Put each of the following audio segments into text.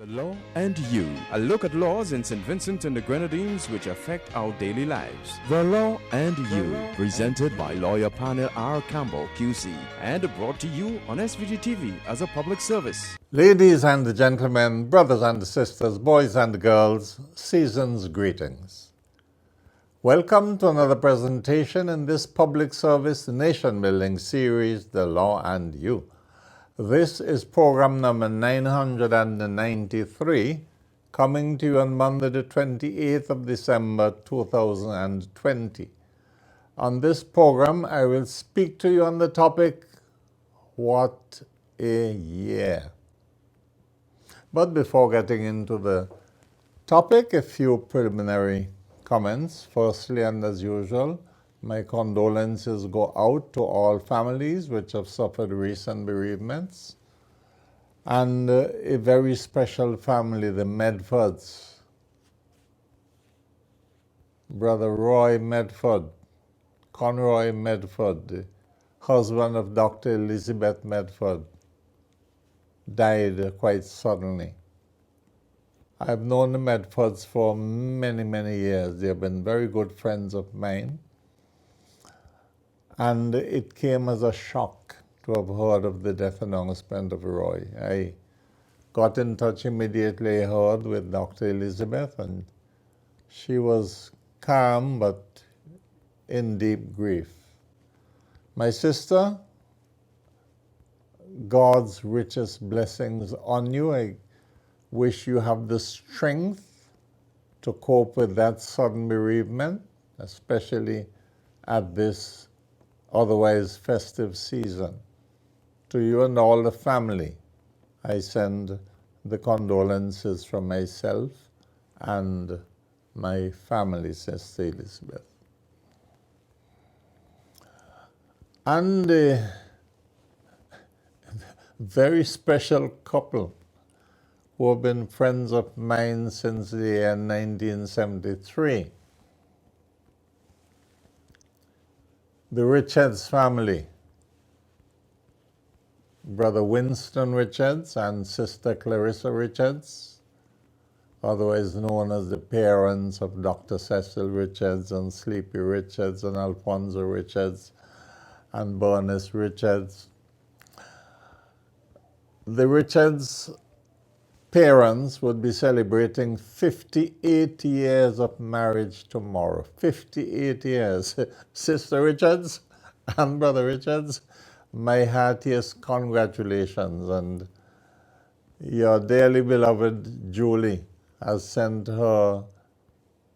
The Law and You, a look at laws in St. Vincent and the Grenadines which affect our daily lives. The Law and You, presented by lawyer panel P.R Campbell QC and brought to you on SVG-TV as a public service. Ladies and gentlemen, brothers and sisters, boys and girls, season's greetings. Welcome to another presentation in this public service nation-building series, The Law and You. This is program number 993, coming to you on Monday the 28th of December 2020. On this program, I will speak to you on the topic, What a Year. But before getting into the topic, a few preliminary comments. Firstly, and as usual, my condolences go out to all families which have suffered recent bereavements. And a very special family, the Medfords. Brother Roy Medford, Conroy Medford, the husband of Dr. Elizabeth Medford, died quite suddenly. I've known the Medfords for many, many years. They have been very good friends of mine. And it came as a shock to have heard of the death announcement of Roy. I got in touch immediately, I heard, with Dr. Elizabeth, and she was calm but in deep grief. My sister, God's richest blessings on you. I wish you have the strength to cope with that sudden bereavement, especially at this otherwise festive season. To you and all the family, I send the condolences from myself and my family, Sister Elizabeth. And a very special couple who have been friends of mine since the year 1973. The Richards family, Brother Winston Richards and Sister Clarissa Richards, otherwise known as the parents of Dr. Cecil Richards and Sleepy Richards and Alfonso Richards and Bernice Richards. The Richards parents would be celebrating 58 years of marriage tomorrow. 58 years. Sister Richards and Brother Richards, my heartiest congratulations. And your dearly beloved Julie has sent her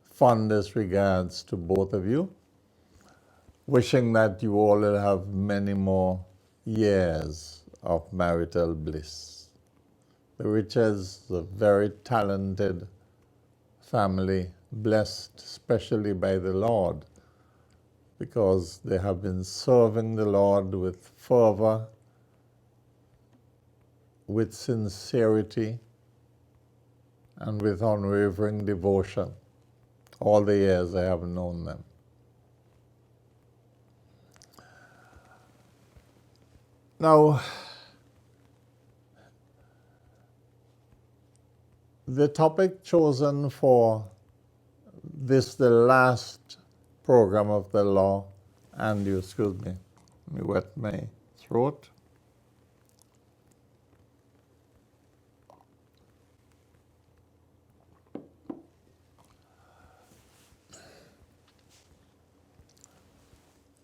fondest regards to both of you, wishing that you all will have many more years of marital bliss. The Richards, a very talented family, blessed especially by the Lord, because they have been serving the Lord with fervor, with sincerity, and with unwavering devotion all the years I have known them. Now, the topic chosen for this, the last program of the Law and You, excuse me, let me wet my throat.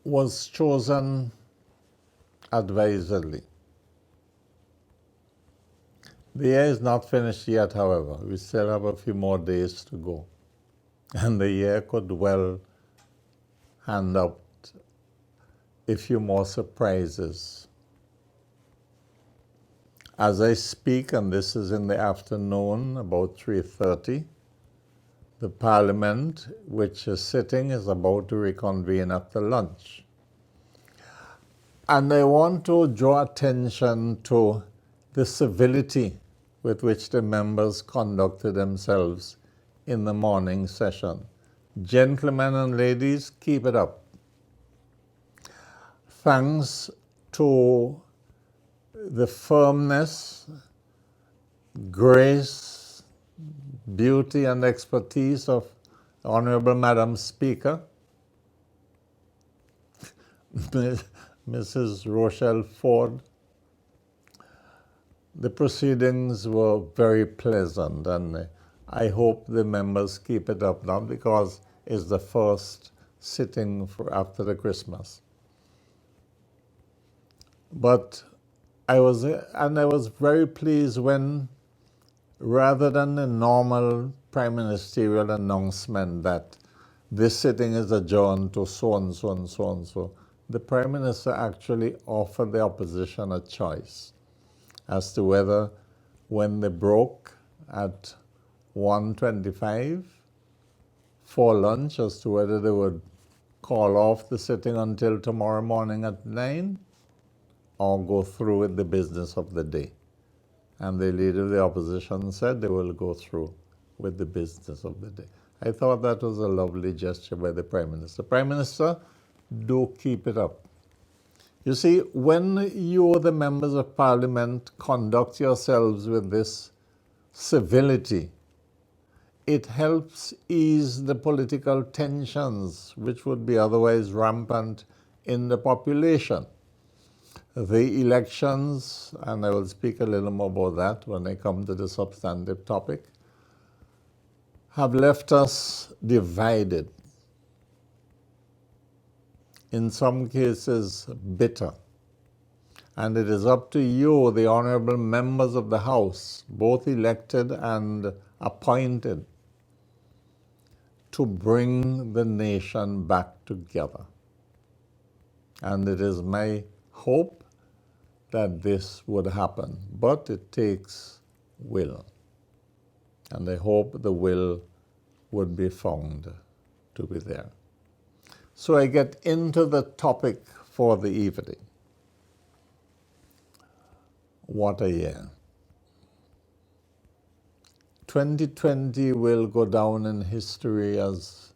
Was chosen advisedly. The year is not finished yet, however. We still have a few more days to go. And the year could well hand out a few more surprises. As I speak, and this is in the afternoon, about 3:30, the Parliament, which is sitting, is about to reconvene after lunch. And I want to draw attention to the civility with which the members conducted themselves in the morning session. Gentlemen and ladies, keep it up. Thanks to the firmness, grace, beauty and expertise of Honorable Madam Speaker, Mrs. Rochelle Ford. The proceedings were very pleasant, and I hope the members keep it up, not because it's the first sitting after the Christmas. But I was very pleased when, rather than the normal prime ministerial announcement that this sitting is adjourned to so and so and so and so, the Prime Minister actually offered the opposition a choice as to whether, when they broke at 1:25 for lunch, as to whether they would call off the sitting until tomorrow morning at 9 or go through with the business of the day. And the leader of the opposition said they will go through with the business of the day. I thought that was a lovely gesture by the Prime Minister. Prime Minister, do keep it up. You see, when you, the members of Parliament, conduct yourselves with this civility, it helps ease the political tensions which would be otherwise rampant in the population. The elections, and I will speak a little more about that when I come to the substantive topic, have left us divided. In some cases, bitter. And it is up to you, the honorable members of the House, both elected and appointed, to bring the nation back together. And it is my hope that this would happen. But it takes will. And I hope the will would be found to be there. So I get into the topic for the evening. What a year. 2020 will go down in history as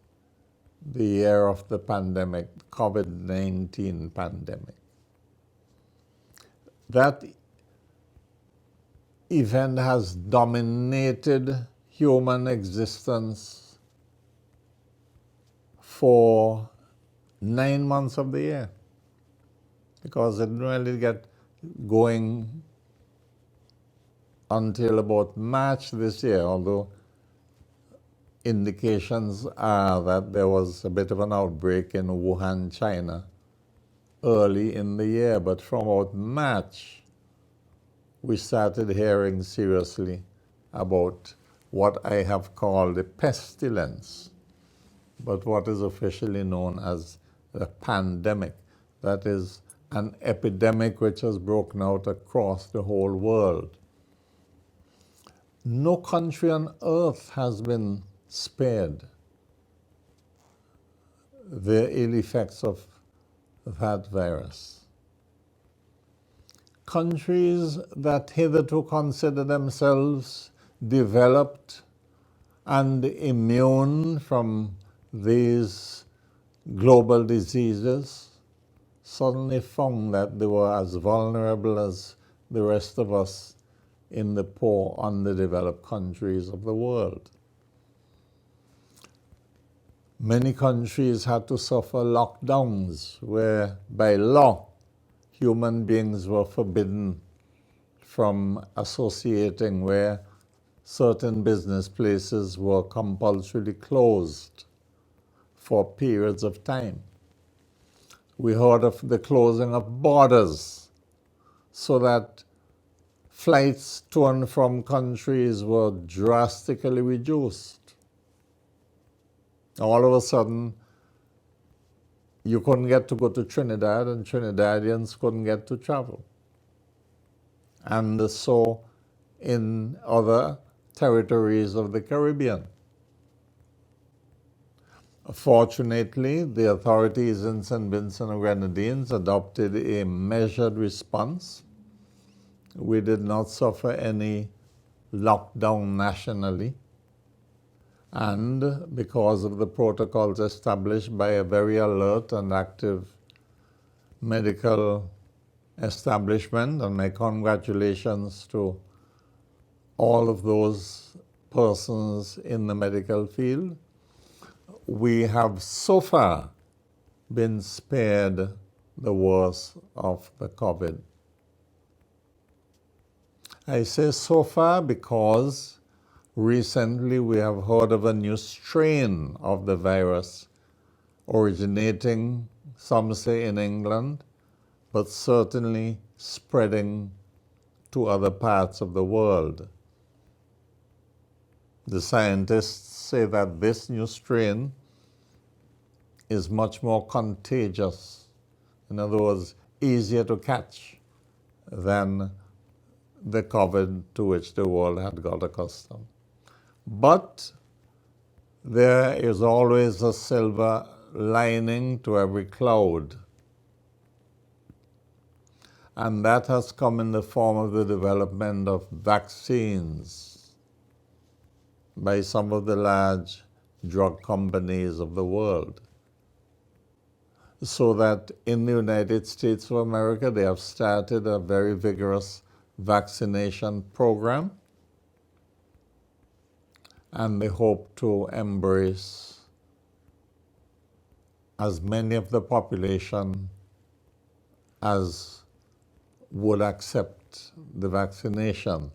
the year of the pandemic, COVID-19 pandemic. That event has dominated human existence for 9 months of the year, because it didn't really get going until about March this year, although indications are that there was a bit of an outbreak in Wuhan, China, early in the year. But from about March, we started hearing seriously about what I have called the pestilence, but what is officially known as the pandemic. That is an epidemic which has broken out across the whole world. No country on earth has been spared the ill effects of that virus. Countries that hitherto consider themselves developed and immune from these global diseases suddenly found that they were as vulnerable as the rest of us in the poor, underdeveloped countries of the world. Many countries had to suffer lockdowns where, by law, human beings were forbidden from associating, where certain business places were compulsorily closed for periods of time. We heard of the closing of borders so that flights to and from countries were drastically reduced. All of a sudden, you couldn't get to go to Trinidad, and Trinidadians couldn't get to travel. And so in other territories of the Caribbean. Fortunately, the authorities in St. Vincent and Grenadines adopted a measured response. We did not suffer any lockdown nationally. And because of the protocols established by a very alert and active medical establishment, and my congratulations to all of those persons in the medical field, we have so far been spared the worst of the COVID. I say so far because recently we have heard of a new strain of the virus originating, some say in England, but certainly spreading to other parts of the world. The scientists say that this new strain is much more contagious, in other words, easier to catch than the COVID to which the world had got accustomed. But there is always a silver lining to every cloud. And that has come in the form of the development of vaccines by some of the large drug companies of the world. So that in the United States of America, they have started a very vigorous vaccination program, and they hope to embrace as many of the population as would accept the vaccination.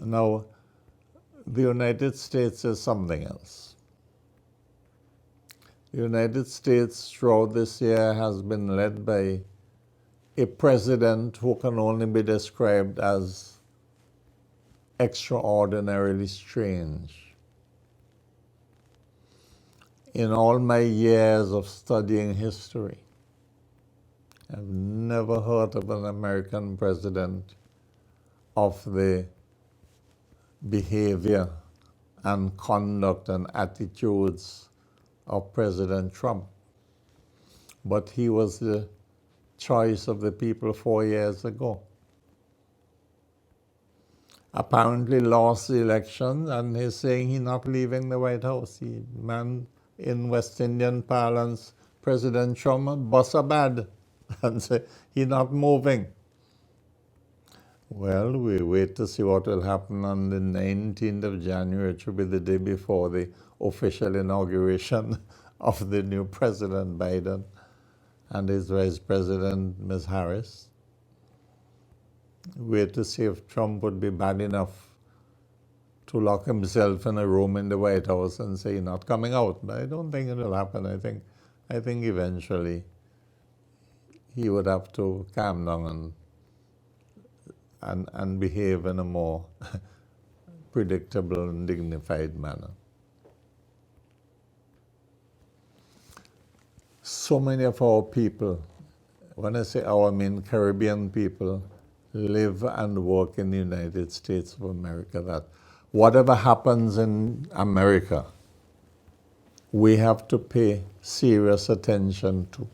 Now, the United States is something else. The United States throughout this year has been led by a president who can only be described as extraordinarily strange. In all my years of studying history, I've never heard of an American president of the behavior and conduct and attitudes of President Trump. But he was the choice of the people 4 years ago. Apparently lost the election, and he's saying he's not leaving the White House. He, man, in West Indian parlance, President Trump bust a bad and say he's not moving. Well, we wait to see what will happen on the 19th of January, which will be the day before the official inauguration of the new President Biden and his Vice President, Ms. Harris. Wait to see if Trump would be bad enough to lock himself in a room in the White House and say, not coming out. But I don't think it will happen. I think eventually he would have to calm down and behave in a more predictable and dignified manner. So many of our people, when I say our, I mean Caribbean people, live and work in the United States of America, that whatever happens in America, we have to pay serious attention to.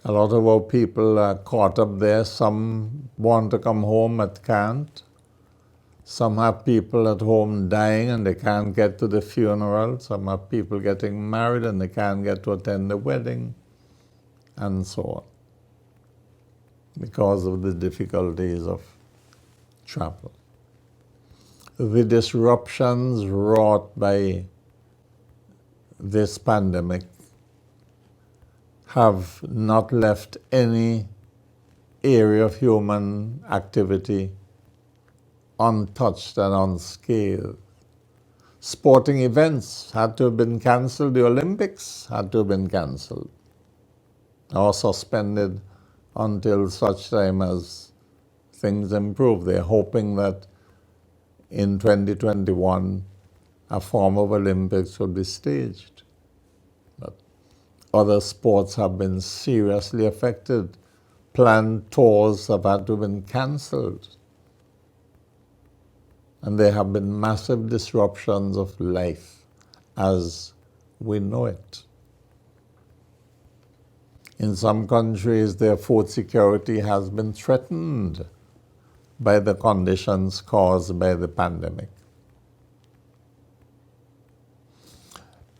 A lot of our people are caught up there. Some want to come home but can't. Some have people at home dying and they can't get to the funeral. Some have people getting married and they can't get to attend the wedding, and so on, because of the difficulties of travel. The disruptions wrought by this pandemic have not left any area of human activity untouched and unscathed. Sporting events had to have been cancelled. The Olympics had to have been cancelled or suspended until such time as things improve. They're hoping that in 2021 a form of Olympics will be staged. But other sports have been seriously affected. Planned tours have had to have been cancelled. And there have been massive disruptions of life as we know it. In some countries, their food security has been threatened by the conditions caused by the pandemic.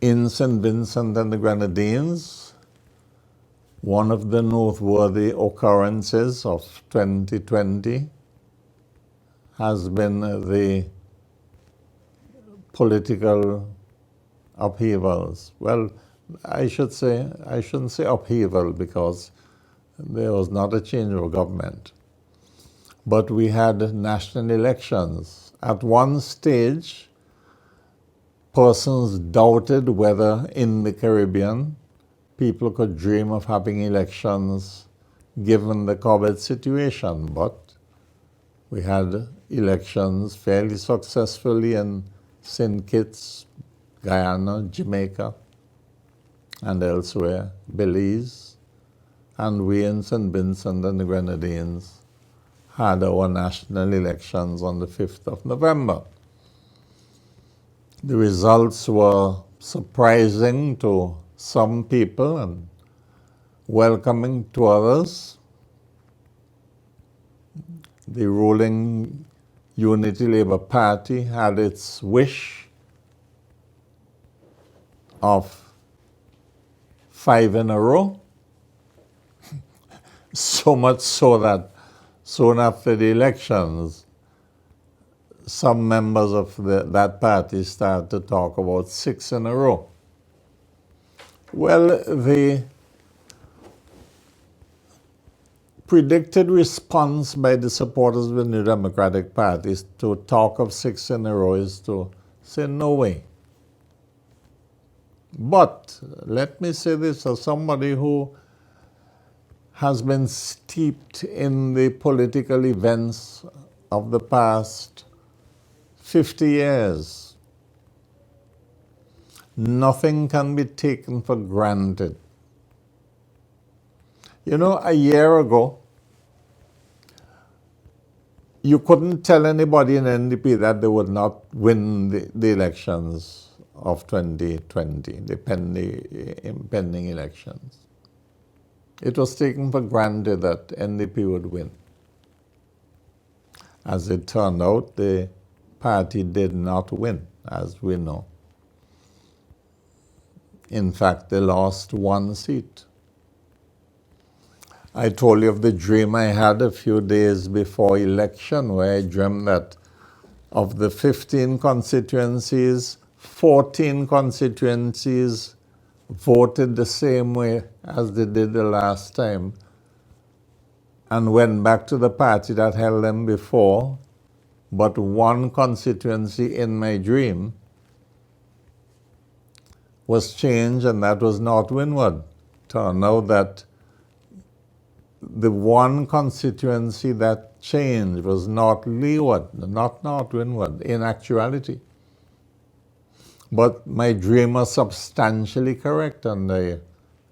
In St. Vincent and the Grenadines, one of the noteworthy occurrences of 2020 has been the political upheavals. Well, I shouldn't say upheaval, because there was not a change of government. But we had national elections. At one stage, persons doubted whether in the Caribbean people could dream of having elections given the COVID situation. But we had elections fairly successfully in St. Kitts, Guyana, Jamaica, and elsewhere, Belize, and we in St. Vincent and the Grenadines had our national elections on the 5th of November. The results were surprising to some people and welcoming to others. The ruling Unity Labour Party had its wish of 5 in a row, so much so that soon after the elections, some members of that party started to talk about 6 in a row. Well, the predicted response by the supporters of the New Democratic Party to talk of 6 in a row is to say no way. But let me say this as somebody who has been steeped in the political events of the past 50 years. Nothing can be taken for granted. You know, a year ago, you couldn't tell anybody in NDP that they would not win the elections of 2020, the pending elections. It was taken for granted that NDP would win. As it turned out, the party did not win, as we know. In fact, they lost 1 seat. I told you of the dream I had a few days before election, where I dreamed that of the 15 constituencies, 14 constituencies voted the same way as they did the last time and went back to the party that held them before. But one constituency in my dream was changed, and that was North Windward. Turned out that the one constituency that changed was North Leeward, not North Windward, in actuality. But my dream was substantially correct, and I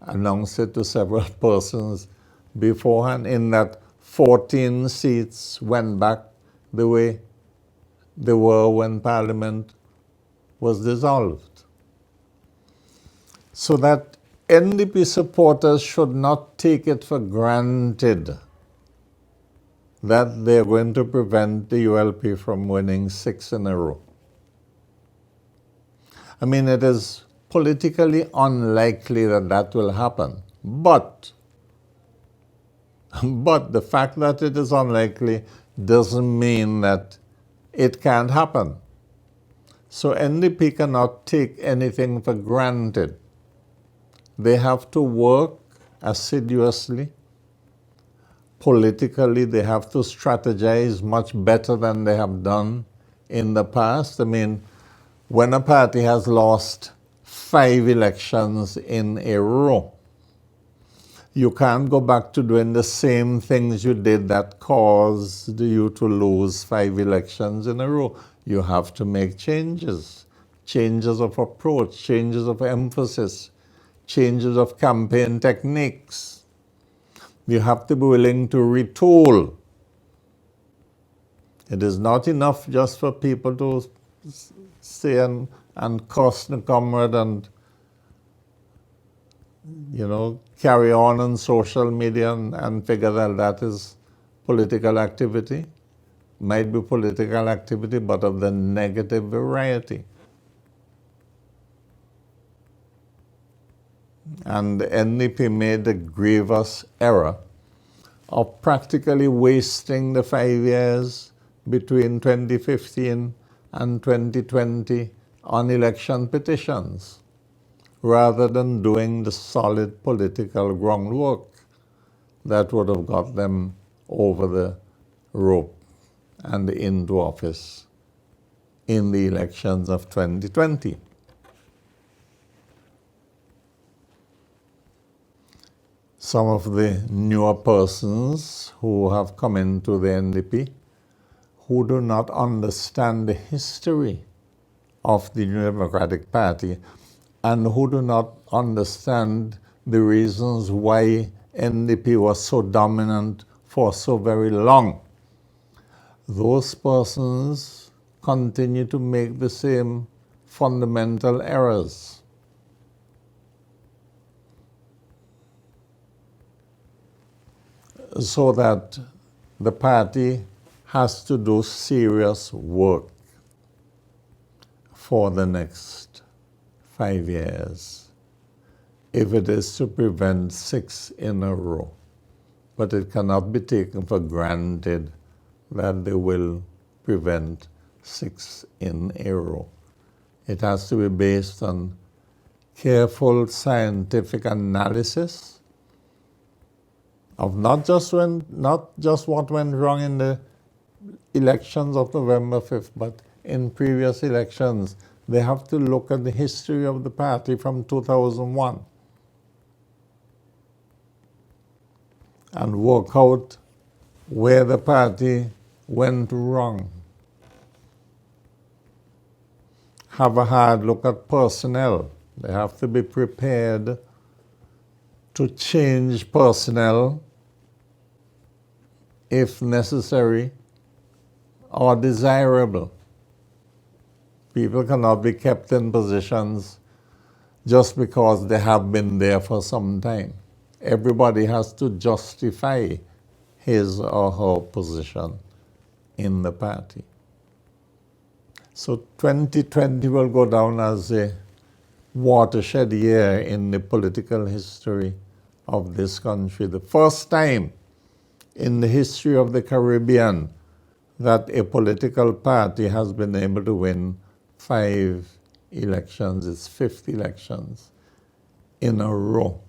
announced it to several persons beforehand, in that 14 seats went back the way they were when Parliament was dissolved. So that NDP supporters should not take it for granted that they're going to prevent the ULP from winning 6 in a row. I mean, it is politically unlikely that that will happen. But the fact that it is unlikely doesn't mean that it can't happen. So NDP cannot take anything for granted. They have to work assiduously. Politically, they have to strategize much better than they have done in the past. I mean, when a party has lost 5 elections in a row, you can't go back to doing the same things you did that caused you to lose 5 elections in a row. You have to make changes of approach, changes of emphasis, changes of campaign techniques. You have to be willing to retool. It is not enough just for people to stay and curse the comrade and, carry on social media and figure that that is political activity. Might be political activity, but of the negative variety. And the NDP made the grievous error of practically wasting the 5 years, between 2015 and 2020 on election petitions, rather than doing the solid political groundwork that would have got them over the rope and into office in the elections of 2020. Some of the newer persons who have come into the NDP who do not understand the history of the New Democratic Party and who do not understand the reasons why NDP was so dominant for so very long. Those persons continue to make the same fundamental errors. So that the party has to do serious work for the next 5 years if it is to prevent 6 in a row. But it cannot be taken for granted that they will prevent 6 in a row. It has to be based on careful scientific analysis of not just what went wrong in the elections of November 5th, but in previous elections. They have to look at the history of the party from 2001 and work out where the party went wrong. Have a hard look at personnel. They have to be prepared to change personnel if necessary or desirable. People cannot be kept in positions just because they have been there for some time. Everybody has to justify his or her position in the party. So 2020 will go down as a watershed year in the political history of this country. The first time in the history of the Caribbean that a political party has been able to win 5 elections, its 5th elections in a row.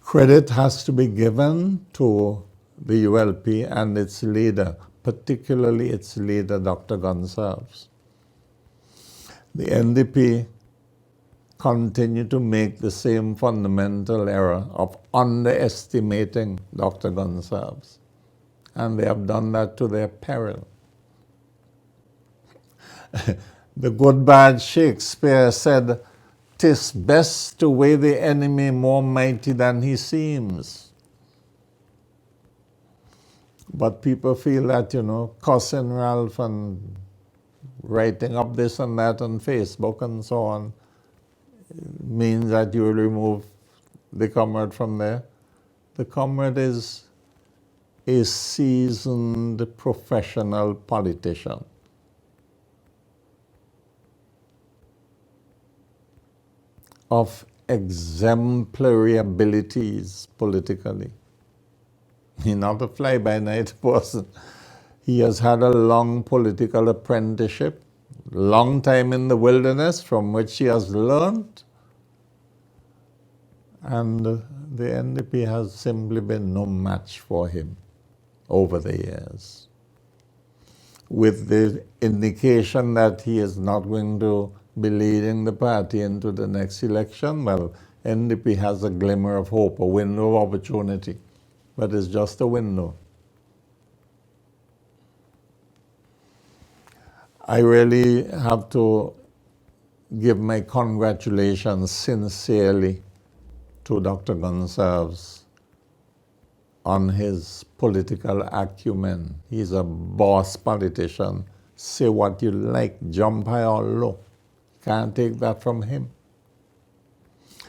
Credit has to be given to the ULP and its leader, particularly its leader, Dr. Gonsalves. The NDP continue to make the same fundamental error of underestimating Dr. Gonsalves, and they have done that to their peril. The good bad Shakespeare said, "'Tis best to weigh the enemy more mighty than he seems." But people feel that, cussing Ralph and writing up this and that on Facebook and so on means that you will remove the comrade from there. The comrade is a seasoned professional politician. Of exemplary abilities politically. He's not a fly-by-night person. He has had a long political apprenticeship, long time in the wilderness from which he has learned. And the NDP has simply been no match for him over the years. With the indication that he is not going to be leading the party into the next election, well, NDP has a glimmer of hope, a window of opportunity, but it's just a window. I really have to give my congratulations sincerely to Dr. Gonsalves on his political acumen. He's a boss politician. Say what you like, jump high or low. Can't take that from him.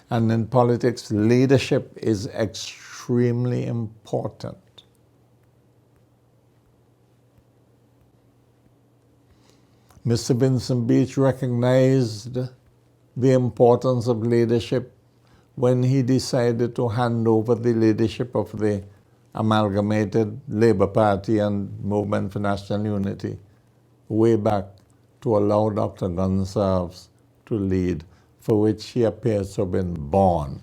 And in politics, leadership is extremely important. Mr. Vincent Beach recognized the importance of leadership when he decided to hand over the leadership of the Amalgamated Labour Party and Movement for National Unity way back to allow Dr. Gonsalves to lead, for which he appears to have been born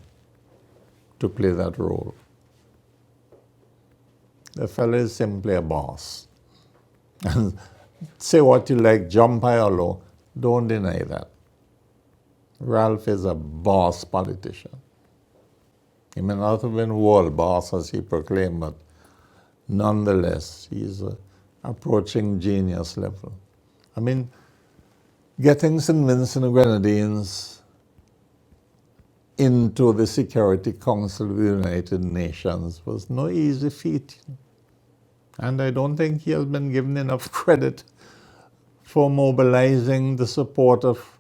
to play that role. The fellow is simply a boss. And say what you like, jump high or low, don't deny that. Ralph is a boss politician. He may not have been world boss as he proclaimed, but nonetheless, he's approaching genius level. I mean, getting St. Vincent and Grenadines into the Security Council of the United Nations was no easy feat. And I don't think he has been given enough credit for mobilizing the support of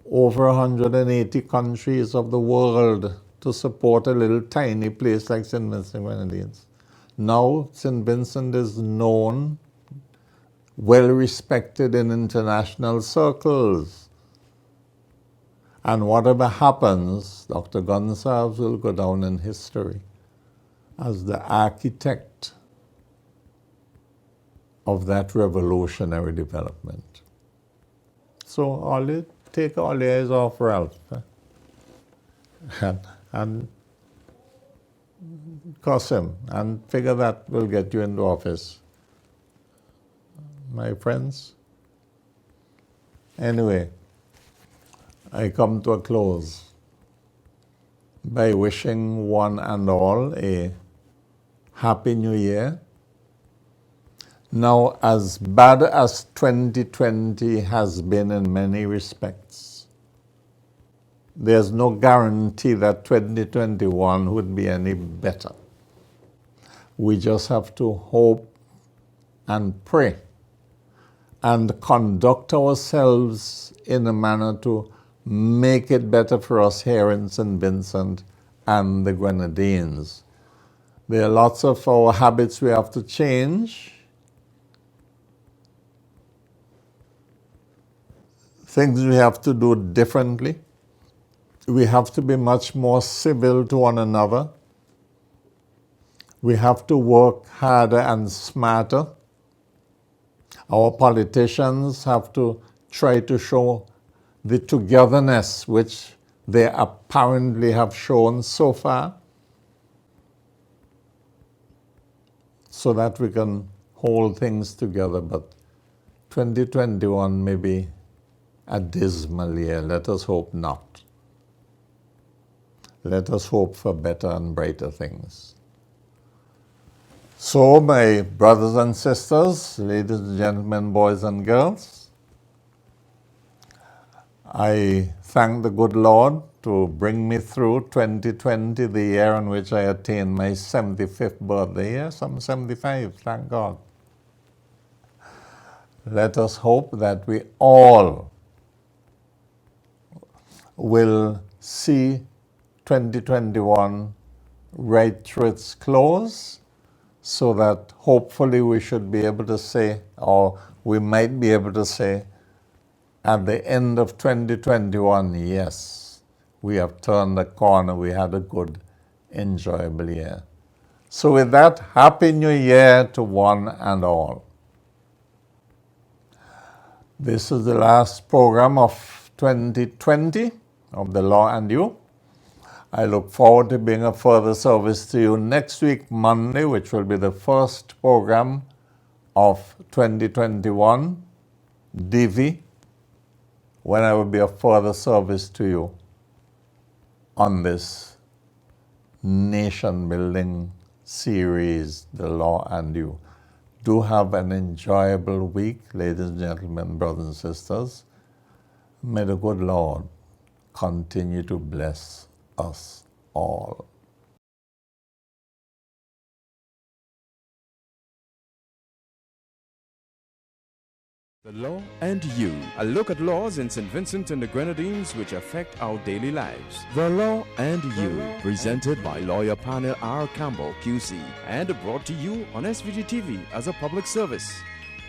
over 180 countries of the world to support a little tiny place like St. Vincent and Grenadines. Now St. Vincent is known, well respected in international circles. And whatever happens, Dr. Gonsalves will go down in history as the architect of that revolutionary development. So take all your eyes off Ralph and cuss him and figure that will get you into office, my friends. Anyway, I come to a close by wishing one and all a Happy New Year. Now, as bad as 2020 has been in many respects, there's no guarantee that 2021 would be any better. We just have to hope and pray and conduct ourselves in a manner to make it better for us here in St. Vincent and the Grenadines. There are lots of our habits we have to change. Things we have to do differently. We have to be much more civil to one another. We have to work harder and smarter. Our politicians have to try to show the togetherness which they apparently have shown so far, so that we can hold things together. But 2021 may be a dismal year. Let us hope not. Let us hope for better and brighter things. So, my brothers and sisters, ladies and gentlemen, boys and girls, I thank the good Lord to bring me through 2020, the year in which I attained my 75th birthday. Yes, I'm 75, thank God. Let us hope that we all will see 2021 right through its close, so that hopefully we should be able to say, or we might be able to say, at the end of 2021, yes, we have turned the corner, we had a good, enjoyable year. So with that, Happy New Year to one and all. This is the last program of 2020 of The Law and You. I look forward to being of further service to you next week, Monday, which will be the first program of 2021, DV, when I will be of further service to you on this nation-building series, The Law and You. Do have an enjoyable week, ladies and gentlemen, brothers and sisters. May the good Lord continue to bless us all. The Law and You, a look at laws in St. Vincent and the Grenadines which affect our daily lives. The Law and You, presented by lawyer panel P.R Campbell QC and brought to you on SVG-TV as a public service.